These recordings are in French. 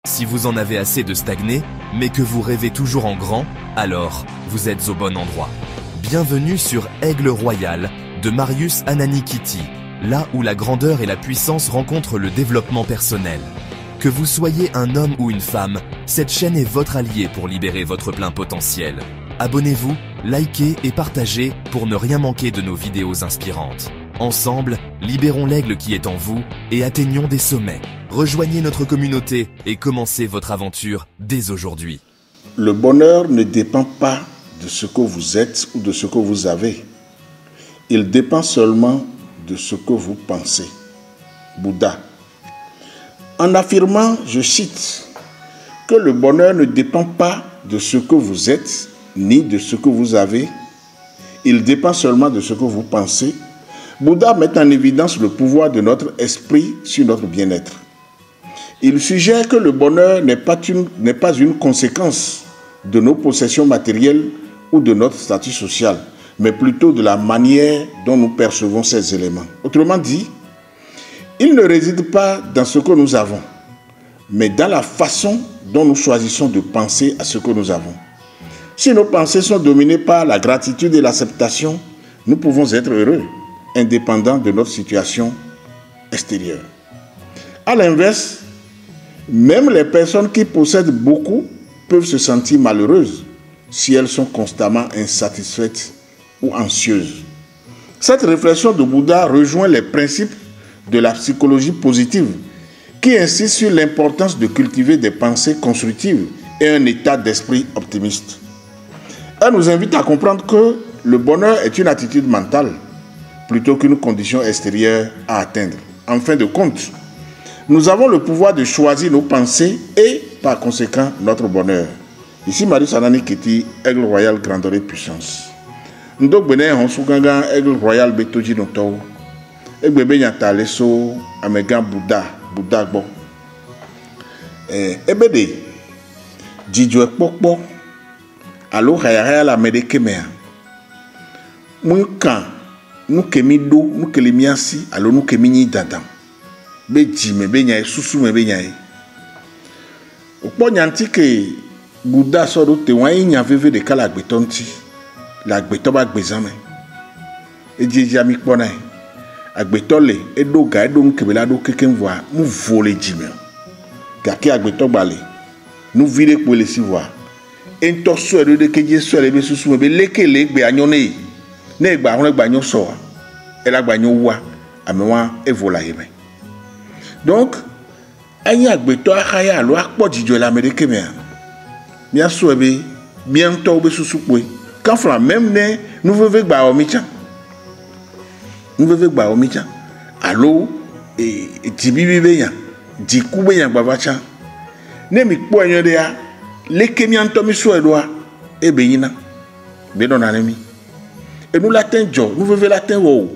Si vous en avez assez de stagner, mais que vous rêvez toujours en grand, alors vous êtes au bon endroit. Bienvenue sur Aigle Royal de Marius Ananikiti, là où la grandeur et la puissance rencontrent le développement personnel. Que vous soyez un homme ou une femme, cette chaîne est votre allié pour libérer votre plein potentiel. Abonnez-vous, likez et partagez pour ne rien manquer de nos vidéos inspirantes. Ensemble, libérons l'aigle qui est en vous et atteignons des sommets. Rejoignez notre communauté et commencez votre aventure dès aujourd'hui. Le bonheur ne dépend pas de ce que vous êtes ou de ce que vous avez. Il dépend seulement de ce que vous pensez. Bouddha. En affirmant, je cite, que le bonheur ne dépend pas de ce que vous êtes ni de ce que vous avez, il dépend seulement de ce que vous pensez, Bouddha met en évidence le pouvoir de notre esprit sur notre bien-être. Il suggère que le bonheur n'est pas une conséquence de nos possessions matérielles ou de notre statut social, mais plutôt de la manière dont nous percevons ces éléments. Autrement dit, il ne réside pas dans ce que nous avons, mais dans la façon dont nous choisissons de penser à ce que nous avons. Si nos pensées sont dominées par la gratitude et l'acceptation, nous pouvons être heureux, indépendants de notre situation extérieure. À l'inverse, même les personnes qui possèdent beaucoup peuvent se sentir malheureuses si elles sont constamment insatisfaites ou anxieuses. Cette réflexion de Bouddha rejoint les principes de la psychologie positive qui insiste sur l'importance de cultiver des pensées constructives et un état d'esprit optimiste. Elle nous invite à comprendre que le bonheur est une attitude mentale plutôt qu'une condition extérieure à atteindre. En fin de compte, nous avons le pouvoir de choisir nos pensées et, par conséquent, notre bonheur. Ici, Marius Ananikiti, Aigle Royal, grandeur et puissance. Nous bene Honsuganga, Aigle Royal, Betoji Noto, Aigle Benyata, Leso, Amegan Bouddha, Bouddha Bo. Ebede, Djidjo Pokpo, Alo Hayaya la Medekemea. Munkan, nous kemi do, nous kelimiasi, alors nous kemi ni dadam. Be jime be nyae, susu me be nyae. Okpo nyanti ke Bouddha soro te wanyi nyaveve de kala agbetonti, la agbetoba agbezame. Ejeji ami kpona e. Agbetole, edo ga, edo nkebela do keken voa, mou vole jime. Gake agbetoba le, nous vire pour le si voa. Ento swere de keje swere be susu me be leke le gbe anyone. Ne gba hon gba nyo so e la gba nyo wa amewa evola yeme. Donc anya agbeto ahaya lo akpo jijo la Amérique me mi aso ebe mi ento be susu pe kan fra même ne nous veve gba omicha nous veve gba omicha alo tibibi be yan diku be yan gba vacha ne mi po enyo de ya leke mi ento mi so edo a ebe yina be don na mi. Et nous l'atteignons, nous vivons l'atteindre.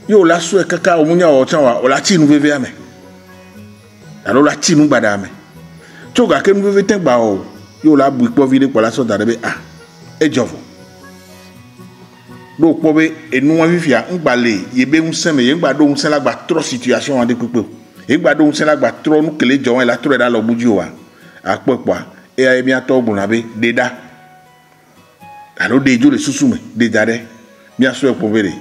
Yo la soué kaka o munya o chanwa o la ti nous vivons ame. Alors la ti nous bada ame. Toga ke nous vivons tengba o. Yo la bu po vide pour la so darebe ah. E jovo. Do po be e nous vivia ngbale yebe unsen me yengba do unsen la gba trop situation ande pepe. Yengba do unsen la gba trop nous kele jowen la trop da lo buji wa. Akpopo e a mi ato bu na be deda. Alors des jours de sous-soume, des darés, bien sûr pour verrer.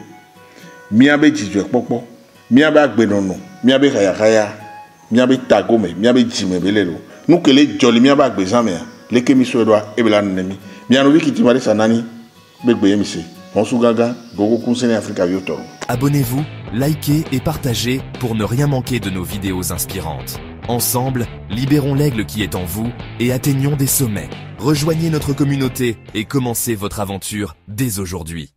Miabe Djidjo Pokpo, miabe Agbenono, miabe Hayakaya, miabe Tagome, miabe Jime Belelo. Nous que les jolly miabe Agbezame, les Kemissodois et Belanemi. Mianovi qui timare sanani, Begbeyemise, Honsugaga, Gogo Kunsene Africa Yotor. Abonnez-vous, likez et partagez pour ne rien manquer de nos vidéos inspirantes. Ensemble, libérons l'aigle qui est en vous et atteignons des sommets. Rejoignez notre communauté et commencez votre aventure dès aujourd'hui.